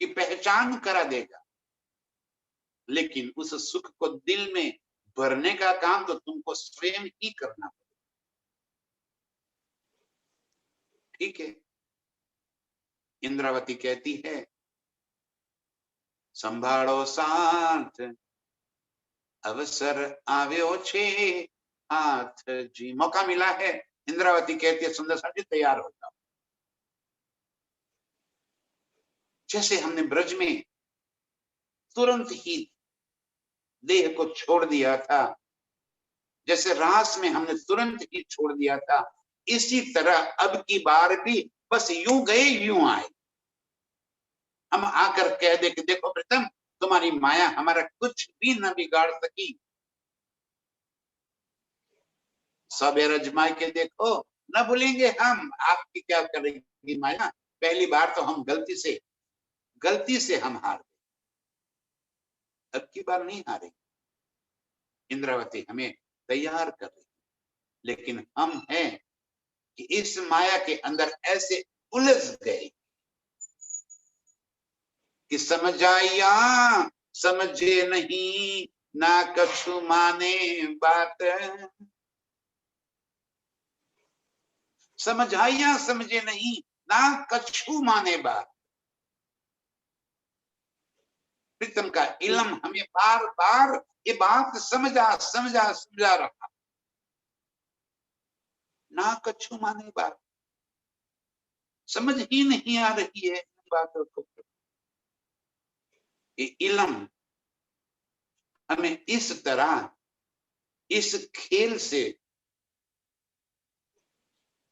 S1: की पहचान करा देगा, लेकिन उस सुख को दिल में भरने का काम तो तुमको स्वयं ही करना पड़ेगा। ठीक है। इंद्रावती कहती है संभालो साथ अवसर आव्यो छे हाथ जी। मौका मिला है। इंद्रावती कहती है सुंदर सा जी तैयार हो जाओ। जैसे हमने ब्रज में तुरंत ही देह को छोड़ दिया था, जैसे रास में हमने तुरंत ही छोड़ दिया था, इसी तरह अब की बार भी बस यूं गए यूं आए। हम आकर कह दे कि देखो प्रीतम तुम्हारी माया हमारा कुछ भी न बिगाड़ सकी, सबेर अजमाए के देखो न भूलेंगे हम। आपकी क्या करेगी माया? पहली बार तो हम गलती से हम हार गए, अब की बार नहीं हारे। इंद्रावती हमें तैयार कर रही, लेकिन हम हैं कि इस माया के अंदर ऐसे उलझ गए कि समझ आया समझे नहीं ना कछु माने बात। समझ आया समझे नहीं ना कछु माने बात। प्रीतम का इलम हमें बार बार ये बात समझा समझा समझा रहा, ना कछु माने बात, समझ ही नहीं आ रही है इन बातों को। ये इलम हमें इस तरह इस खेल से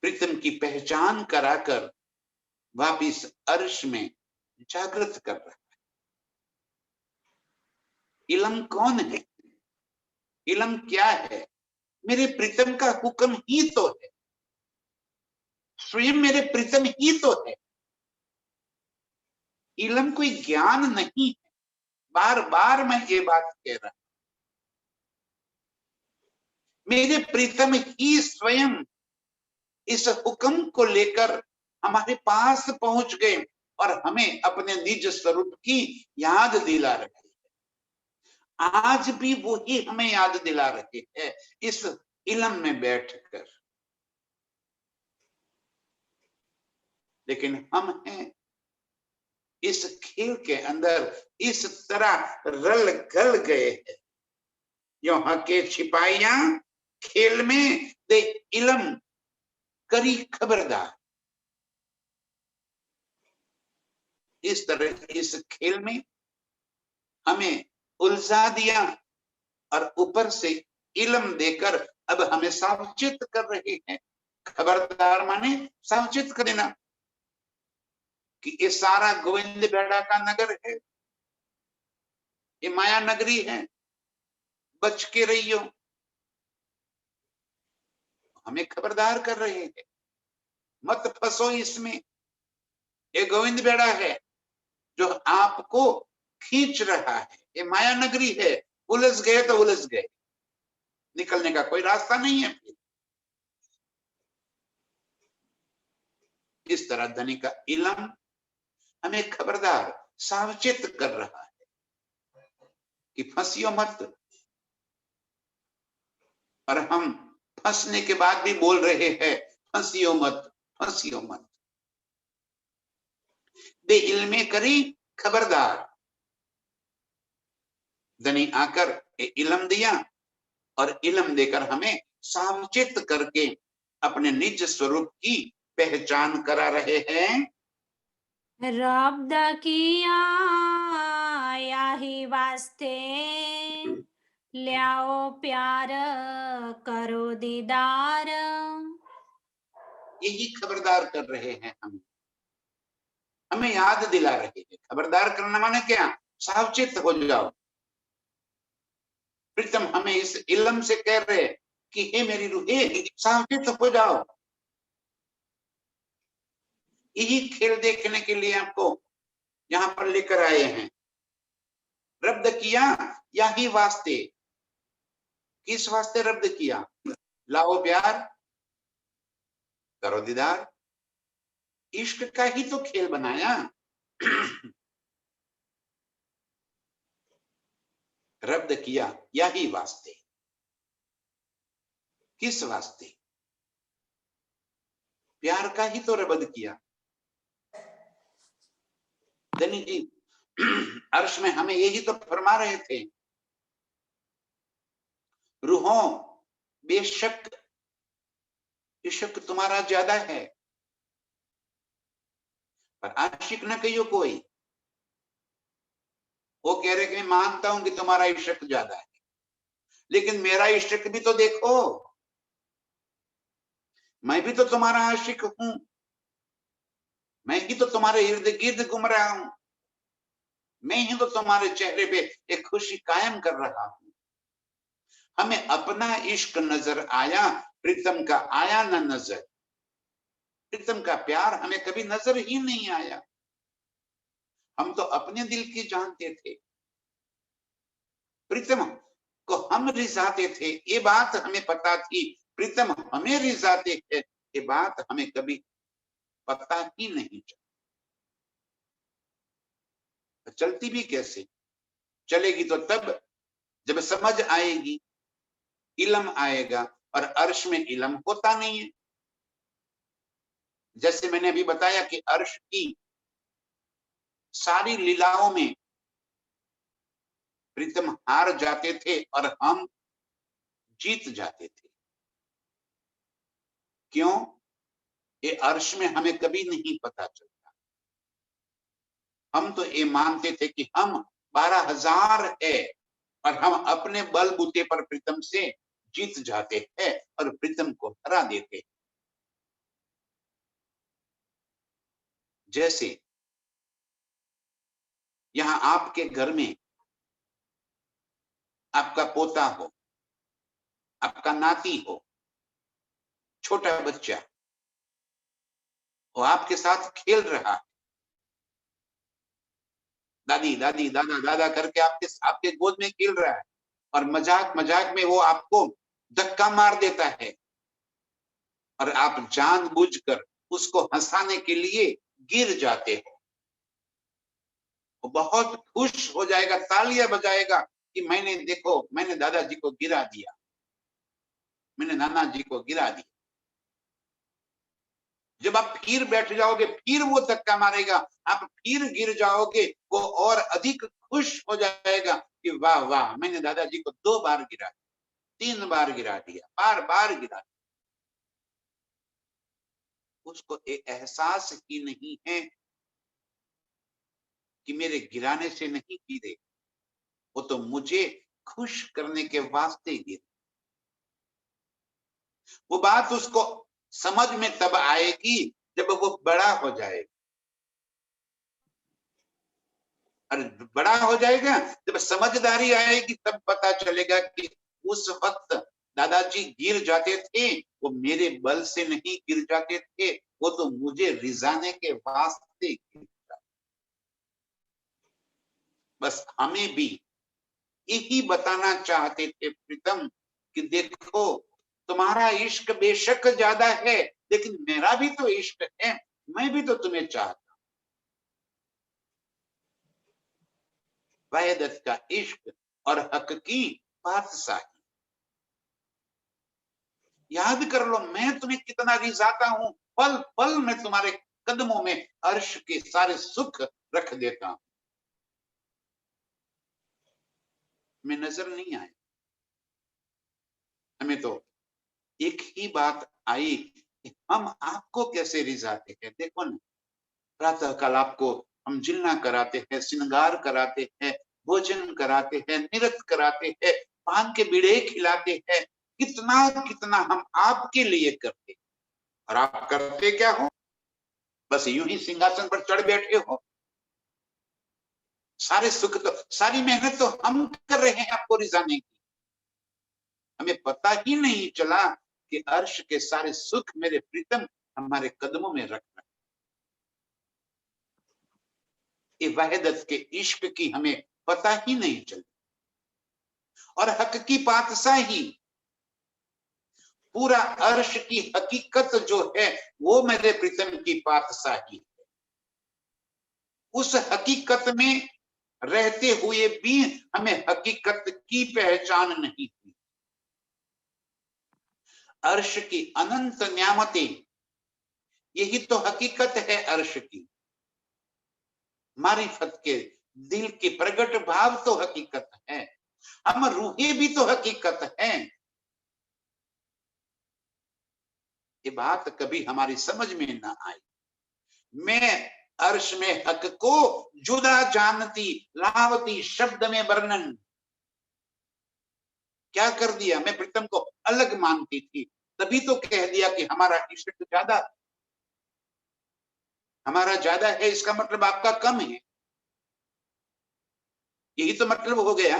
S1: प्रीतम की पहचान कराकर वापिस अर्श में जागृत कर रहा है। इलम कौन है? इलम क्या है? मेरे प्रीतम का हुक्म ही तो है, स्वयं मेरे प्रीतम ही तो है। इलम कोई ज्ञान नहीं है, बार बार मैं ये बात कह रहा हूं। मेरे प्रीतम ही स्वयं इस हुक्म को लेकर हमारे पास पहुंच गए और हमें अपने निज स्वरूप की याद दिला रहे हैं। आज भी वही हमें याद दिला रहे हैं इस इलम में बैठकर। लेकिन हम हैं इस खेल के अंदर इस तरह रल गल गए हैं। यहाँ के सिपाहियां खेल में दे इलम करी खबरदार। इस तरह इस खेल में हमें उलझा दिया और ऊपर से इलम देकर अब हमें सावचेत कर रहे हैं। खबरदार माने सावचेत कर देना कि ये सारा गोविंद बेड़ा का नगर है, ये माया नगरी है, बच के रहियो। हमें खबरदार कर रहे हैं, मत फंसो इसमें। ये गोविंद बेड़ा है जो आपको खींच रहा है, ये माया नगरी है, उलझ गए तो उलझ गए, निकलने का कोई रास्ता नहीं है। इस तरह धनी का इलम हमें खबरदार सावचेत कर रहा है कि फंसियो मत। और हम फंसने के बाद भी बोल रहे हैं फंसियो मत, फंसियो मत। दे इल्मे करी खबरदार। धनी आकर इलम दिया और इलम देकर हमें सावचेत करके अपने निज स्वरूप की पहचान करा रहे हैं।
S2: रब्द किया याही वास्ते, ल्याओ प्यार करो दीदार।
S1: यही खबरदार कर रहे हैं हमें याद दिला रहे हैं। खबरदार करना माने क्या? सावचेत हो जाओ। प्रीतम हमें इस इलम से कह रहे हैं कि हे मेरी रूहे सावचेत हो जाओ। यही खेल देखने के लिए आपको यहां पर लेकर आए हैं। रब्द किया यही वास्ते, किस वास्ते रब्द किया? लाओ प्यार करो दीदार। इश्क का ही तो खेल बनाया। रब्द किया यही वास्ते, किस वास्ते? प्यार का ही तो रब्द किया। धनी जी अर्श में हमें यही तो फरमा रहे थे, रूहों बेशक इश्क तुम्हारा ज्यादा है, पर आशिक न कहियो कोई। वो कह रहे कि मैं मानता हूं कि तुम्हारा इश्क ज्यादा है, लेकिन मेरा इश्क भी तो देखो, मैं भी तो तुम्हारा आशिक हूं, मैं ही तो तुम्हारे इर्द गिर्द घूम रहा हूं, मैं ही तो तुम्हारे चेहरे पे एक खुशी कायम कर रहा हूं। हमें अपना इश्क नजर आया, प्रीतम का आया न नजर। प्रीतम का प्यार हमें कभी नजर ही नहीं आया। हम तो अपने दिल की जानते थे, प्रीतम को हम रिझाते थे, ये बात हमें पता थी। प्रीतम हमें रिझाते हैं, ये बात हमें कभी पता ही नहीं चला। चलती भी कैसे? चलेगी तो तब जब समझ आएगी, इलम आएगा, और अर्श में इलम होता नहीं है। जैसे मैंने अभी बताया कि अर्श की सारी लीलाओं में प्रीतम हार जाते थे और हम जीत जाते थे। क्यों? ये अर्श में हमें कभी नहीं पता चलता। हम तो ये मानते थे कि हम 12,000 है और हम अपने बलबूते पर प्रीतम से जीत जाते हैं और प्रीतम को हरा देते। जैसे यहां आपके घर में आपका पोता हो, आपका नाती हो, छोटा बच्चा वो आपके साथ खेल रहा है, दादी दादी दादा दादा करके आपके गोद में खेल रहा है, और मजाक मजाक में वो आपको धक्का मार देता है और आप जानबूझकर उसको हंसाने के लिए गिर जाते हो। वो बहुत खुश हो जाएगा, तालियां बजाएगा कि मैंने दादाजी को गिरा दिया, मैंने नाना जी को गिरा दिया। जब आप फिर बैठ जाओगे, फिर वो धक्का मारेगा, आप फिर गिर जाओगे, वो और अधिक खुश हो जाएगा कि वाह वाह, मैंने दादाजी को 2 बार गिरा दिया, 3 बार गिरा दिया, बार बार गिरा दिया। उसको एहसास ही नहीं है कि मेरे गिराने से नहीं गिरे, वो तो मुझे खुश करने के वास्ते गिरे। वो बात उसको समझ में तब आएगी जब वो बड़ा हो जाएगा। और बड़ा हो जाएगा जब समझदारी आएगी, तब पता चलेगा कि उस वक्त दादाजी गिर जाते थे, वो मेरे बल से नहीं गिर जाते थे, वो तो मुझे रिझाने के वास्ते गिर जाते। बस हमें भी यही बताना चाहते थे प्रीतम कि देखो, तुम्हारा इश्क बेशक ज्यादा है, लेकिन मेरा भी तो इश्क है, मैं भी तो तुम्हें चाहता। वहदत का इश्क और हक की बादशाही। याद कर लो, मैं तुम्हें कितना रिझाता हूं, पल पल में तुम्हारे कदमों में अर्श के सारे सुख रख देता हूं। मैं नजर नहीं आया, हमें तो एक ही बात आई कि हम आपको कैसे रिझाते हैं। देखो ना, प्रातः काल आपको हम जिन्ना कराते हैं, श्रृंगार कराते हैं, भोजन कराते हैं, निरत कराते हैं, पान के बीड़े खिलाते हैं, कितना कितना हम आपके लिए करते, और आप करते क्या हो? बस यूं ही सिंहासन पर चढ़ बैठे हो। सारे सुख तो, सारी मेहनत तो हम कर रहे हैं आपको रिझाने की। हमें पता ही नहीं चला कि अर्श के सारे सुख मेरे प्रीतम हमारे कदमों में रख रहे। ये वहदत के इश्क की हमें पता ही नहीं चली। और हक की पातशाही, पूरा अर्श की हकीकत जो है वो मेरे प्रीतम की पातशाही है। उस हकीकत में रहते हुए भी हमें हकीकत की पहचान नहीं हुई। अर्श की अनंत न्यामतें, यही तो हकीकत है अर्श की। मारिफत के दिल के प्रगट भाव तो हकीकत है, हम रूहे भी तो हकीकत है। ये बात कभी हमारी समझ में ना आई। मैं अर्श में हक को जुदा जानती, लावती शब्द में वर्णन। क्या कर दिया, मैं प्रीतम को अलग मानती थी, तभी तो कह दिया कि हमारा इश्क ज्यादा, हमारा ज्यादा है, इसका मतलब आपका कम है। यही तो मतलब हो गया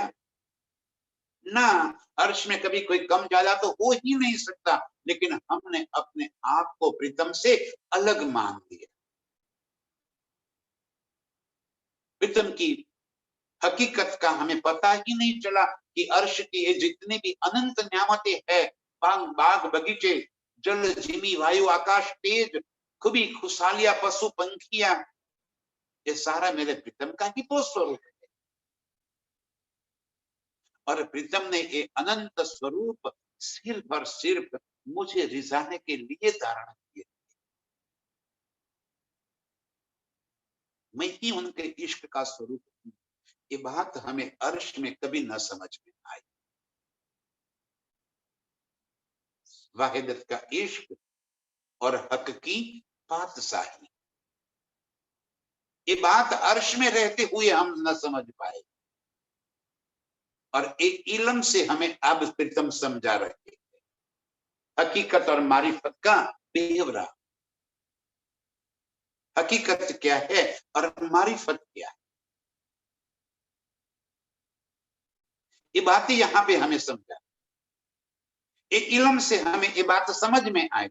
S1: ना। अर्श में कभी कोई कम ज्यादा तो हो ही नहीं सकता, लेकिन हमने अपने आप को प्रीतम से अलग मान लिया। प्रीतम की हकीकत का हमें पता ही नहीं चला कि अर्श की ये जितनी भी अनंत न्यामतें है, बाग बगीचे, जल झिमी वायु आकाश तेज, खुबी खुशहालियां पशु पंखियां, ये सारा मेरे प्रीतम का ही तो स्वरूप है। और प्रीतम ने ये अनंत स्वरूप सिर्फ और सिर्फ मुझे रिझाने के लिए धारण किए। मैं ही उनके इश्क का स्वरूप हूं। ये बात हमें अर्श में कभी न समझ में आई। वाहिदत का इश्क और हक की पातशाही, ये बात अर्श में रहते हुए हम न समझ पाए, और एक इल्म से हमें अब प्रीतम समझा रहे हैं हकीकत और मारिफत का बेवरा। हकीकत क्या है और मारिफत क्या है, ये बातें यहां पे हमें समझा। एक इल्म से हमें ये बात समझ में आए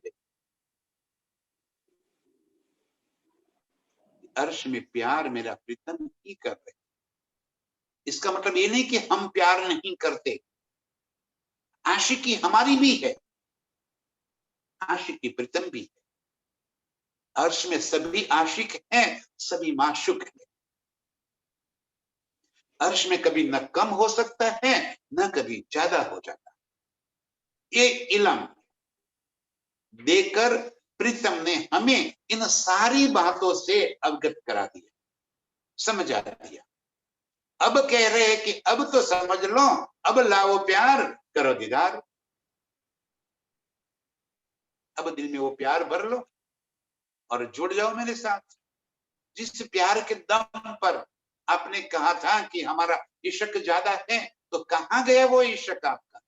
S1: अर्श में प्यार मेरा प्रीतम ही कर रहे। इसका मतलब ये नहीं कि हम प्यार नहीं करते, आशिकी हमारी भी है, आशिकी प्रीतम भी है। अर्श में सभी आशिक हैं, सभी माशुक हैं। अर्श में कभी न कम हो सकता है न कभी ज्यादा हो जाता। ये इल्म देकर प्रीतम ने हमें इन सारी बातों से अवगत करा दिया, समझा दिया। अब कह रहे हैं कि अब तो समझ लो, अब लाओ प्यार करो दीदार। अब दिल में वो प्यार भर लो और जुड़ जाओ मेरे साथ। जिस प्यार के दम पर आपने कहा था कि हमारा इश्क ज्यादा है, तो कहां गया वो इश्क आपका?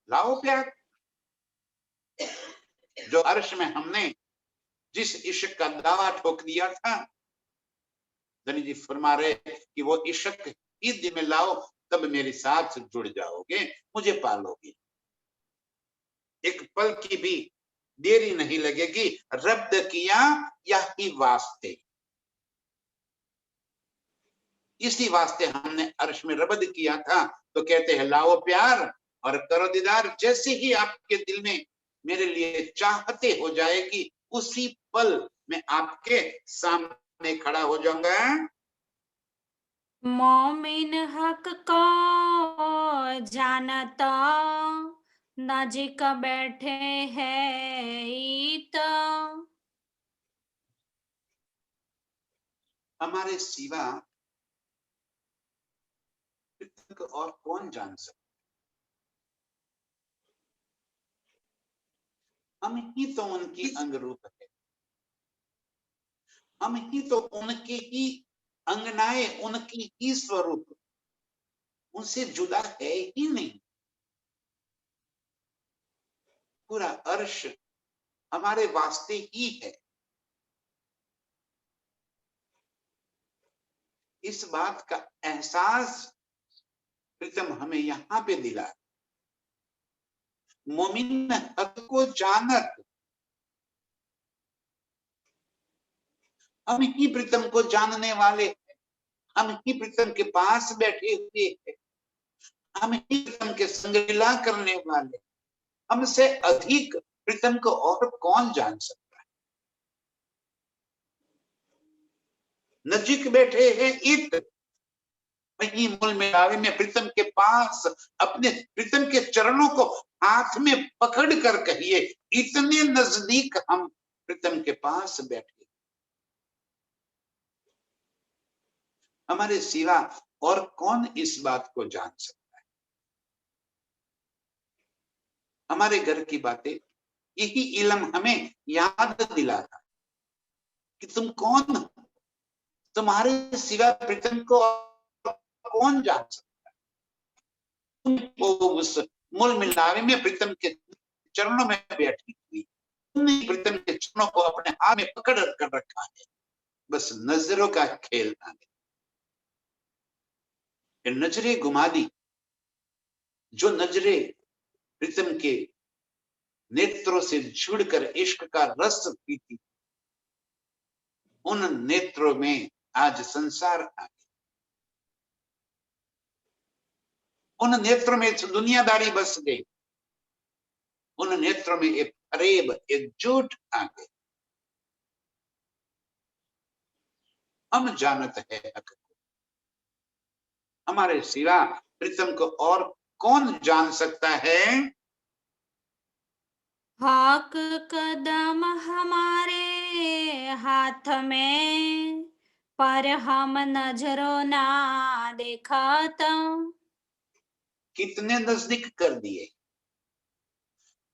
S1: लाओ प्यार। जो अर्श में हमने जिस इश्क का दावा ठोक दिया था, धनी जी फरमा रहे कि वो इश्क ही दिल में लाओ, तब मेरे साथ जुड़ जाओगे, मुझे पालोगे। एक पल की भी देरी नहीं लगेगी। रब्द किया या ही वास्ते, इसी वास्ते हमने अर्श में रब्द किया था। तो कहते हैं लाओ प्यार और करो दीदार। जैसे ही आपके दिल में मेरे लिए चाहते हो जाएगी, उसी पल मैं आपके सामने खड़ा हो जाऊंगा।
S2: मोमिन हक को जानता, नजीक बैठे हैं ईत।
S1: हमारे सिवा और कौन जान सकता? हम ही तो उनकी अंग रूप है, हम ही तो उनके ही अंगनाए, उनकी ही स्वरूप, उनसे जुदा है ही नहीं। पूरा अर्श हमारे वास्ते ही है। इस बात का एहसास प्रीतम हमें यहां पे दिला। मोमिन हक को जानत, हम ही प्रीतम को जानने वाले, हम ही प्रीतम के पास बैठे हुए हैं, हम ही प्रीतम के संगीला करने वाले। हमसे अधिक प्रीतम को और कौन जान सकता है? नजीक बैठे हैं इत, वही मूल मिलावे में प्रीतम के पास अपने प्रीतम के चरणों को हाथ में पकड़ कर कहिए, इतने नजदीक हम प्रीतम के पास बैठे। हमारे सिवा और कौन इस बात को जान सकता है? हमारे घर की बातें यही इल्म हमें याद दिला था कि तुम कौन हो, तुम्हारे सिवा प्रीतम को कौन जान सकता है? तुम उस मूल मिलावे में प्रीतम के चरणों में बैठी हुई, तुमने प्रीतम के चरणों को अपने हाथ में पकड़ कर रखा है। बस नजरों का खेल आने, नजरें घुमा दी। जो नजरें प्रीतम के नेत्रों से जुड़कर इश्क का रस पीती, उन नेत्रों में आज संसार आ गया। उन नेत्रों में दुनियादारी बस गई, उन नेत्रों में एक फरेब, एक झूठ आ गए। हम जानत है हक को, हमारे सिवा प्रीतम को और कौन जान सकता है?
S2: हक कदम हमारे हाथ में, पर हम नजरों ना देखत।
S1: कितने नजदीक कर दिए।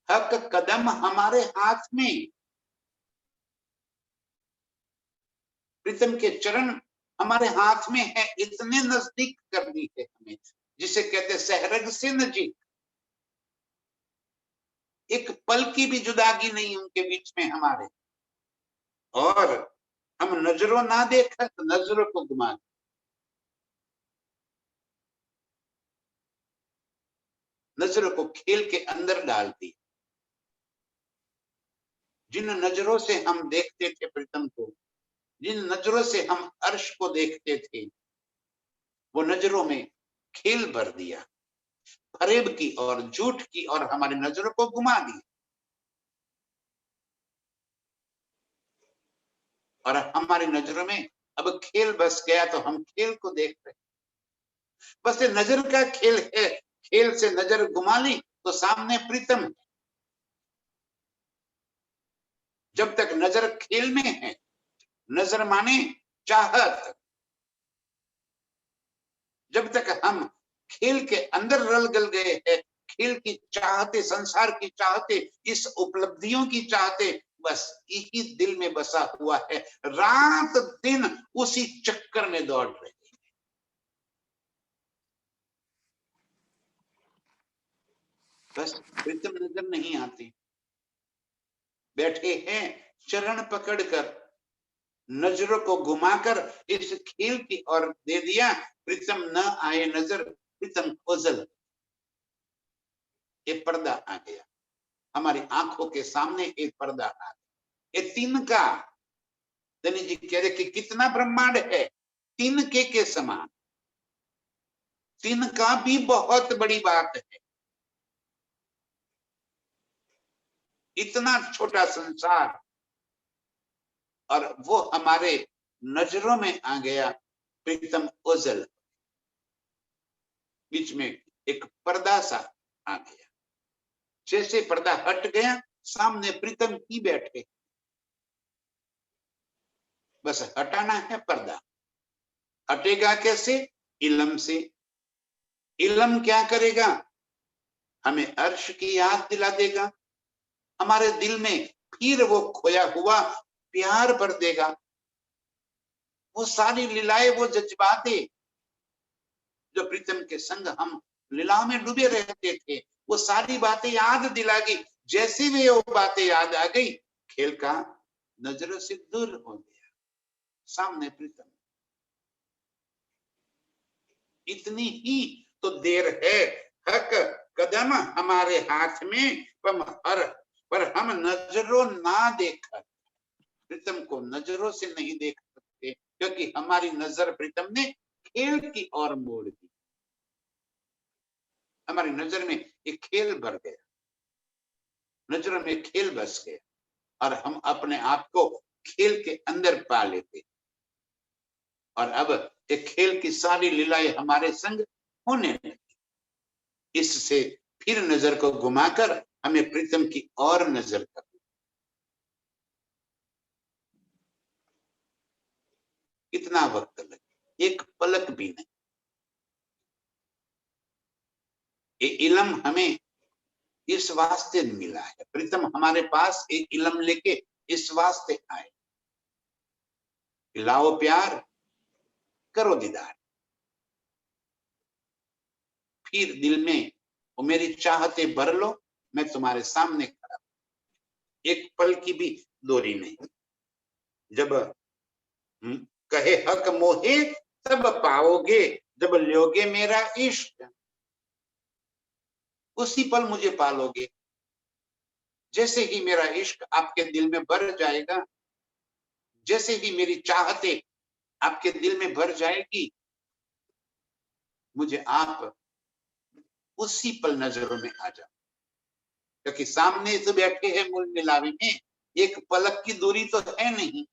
S1: हक कदम हमारे हाथ में, प्रीतम के चरण हमारे हाथ में है, इतने नजदीक कर दी है हमें, जिसे कहते सहरग से नजीक। एक पल की भी जुदागी नहीं उनके बीच में हमारे। और हम नजरों ना देखा तो नजरों को घुमा, नजरों को खेल के अंदर डाल दी। जिन नजरों से हम देखते थे प्रीतम को, जिन नजरों से हम अर्श को देखते थे, वो नजरों में खेल भर दिया, फरेब की और झूठ की, और हमारी नजरों को घुमा दी। और हमारी नजरों में अब खेल बस गया, तो हम खेल को देख रहे। बस ये नजर का खेल है, खेल से नजर घुमा ली तो सामने प्रीतम। जब तक नजर खेल में है, नजर माने चाहत, जब तक हम खेल के अंदर रल गल गए हैं, खेल की चाहते, संसार की चाहते, इस उपलब्धियों की चाहते, बस यही दिल में बसा हुआ है। रात दिन उसी चक्कर में दौड़ रहे। बस प्रीतम नजर नहीं आती। बैठे हैं चरण पकड़कर, नजरों को घुमाकर इस खेल की ओर दे दिया। प्रीतम न आए नजर, प्रीतम ओझल, एक पर्दा आ गया हमारी आंखों के सामने। एक पर्दा आ गया। ये तीन का, धनी जी कह रहे कि कितना ब्रह्मांड है, तीन के समान। तीन का भी बहुत बड़ी बात है। इतना छोटा संसार, और वो हमारे नजरों में आ गया। प्रीतम ओझल, बीच में एक पर्दा सा आ गया। जैसे पर्दा हट गया, सामने प्रीतम ही बैठे। बस हटाना है पर्दा। हटेगा कैसे? इलम से। इलम क्या करेगा? हमें अर्श की याद दिला देगा। हमारे दिल में फिर वो खोया हुआ प्यार भर देगा। वो सारी लीलाएं, वो जज्बाते जो प्रीतम के संग हम लीला में डूबे रहते थे, वो सारी बातें याद दिला गई। जैसे वे वो बातें याद आ गई, खेल का नजरों से दूर हो गया। सामने प्रीतम। इतनी ही तो देर है, हक कदम हमारे हाथ में, पर हम नजरों ना देखकर, प्रीतम को नजरों से नहीं देख सकते, क्योंकि हमारी नजर प्रीतम ने खेल की ओर मोड़ दी। हमारी नजर में एक खेल भर गया, नजरों में खेल बस गया, और हम अपने आप को खेल के अंदर पा लेते। और अब एक खेल की सारी लीलाएं हमारे संग होने लगी। इससे फिर नजर को घुमाकर हमें प्रीतम की और नजर कर। कितना वक्त लगे? एक पलक भी नहीं। ये इलम हमें इस वास्ते मिला है। प्रीतम हमारे पास एक इलम लेके इस वास्ते आए, लाओ प्यार, करो दीदार। फिर दिल में वो मेरी चाहते भर लो, मैं तुम्हारे सामने खड़ा। एक पल की भी दूरी नहीं। जब कहे हक मोहे तब पाओगे, जब लोगे मेरा इश्क, उसी पल मुझे पालोगे। जैसे ही मेरा इश्क आपके दिल में भर जाएगा, जैसे ही मेरी चाहते आपके दिल में भर जाएगी, मुझे आप उसी पल नजरों में आ जाओ। क्योंकि सामने तो बैठे हैं मूल मिलावे में, एक पलक की दूरी तो है नहीं।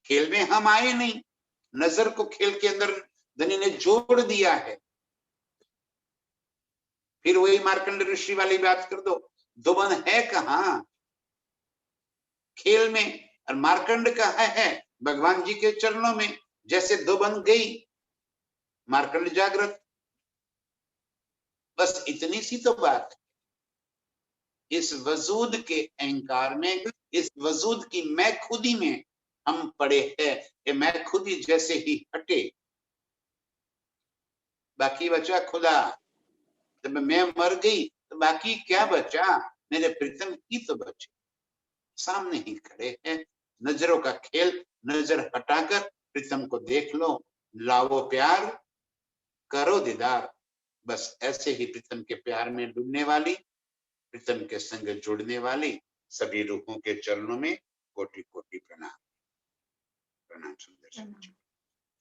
S1: खेल में हम आए नहीं, नजर को खेल के अंदर धनी ने जोड़ दिया है। फिर वही मार्कंड ऋषि वाली बात कर दो, धोबन है कहाँ खेल में, और मार्कंड कहाँ है भगवान जी के चरणों में। जैसे धोबन गई, मार्कंड जागृत, बस इतनी सी तो बात है। इस वजूद के अहंकार में, इस वजूद की मैं खुदी में हम पड़े हैं कि मैं खुदी जैसे ही हटे, बाकी बचा खुदा। जब मैं मर गई तो बाकी क्या बचा, मेरे प्रीतम ही तो बचे। सामने ही खड़े हैं, नजरों का खेल, नजर हटाकर प्रीतम को देख लो, लाओ प्यार करो दीदार। बस ऐसे ही प्रीतम के प्यार में डूबने वाली, प्रीतम के संग जुड़ने वाली सभी रूहों के चरणों में कोटि कोटि प्रणाम। प्रणाम सुंदर।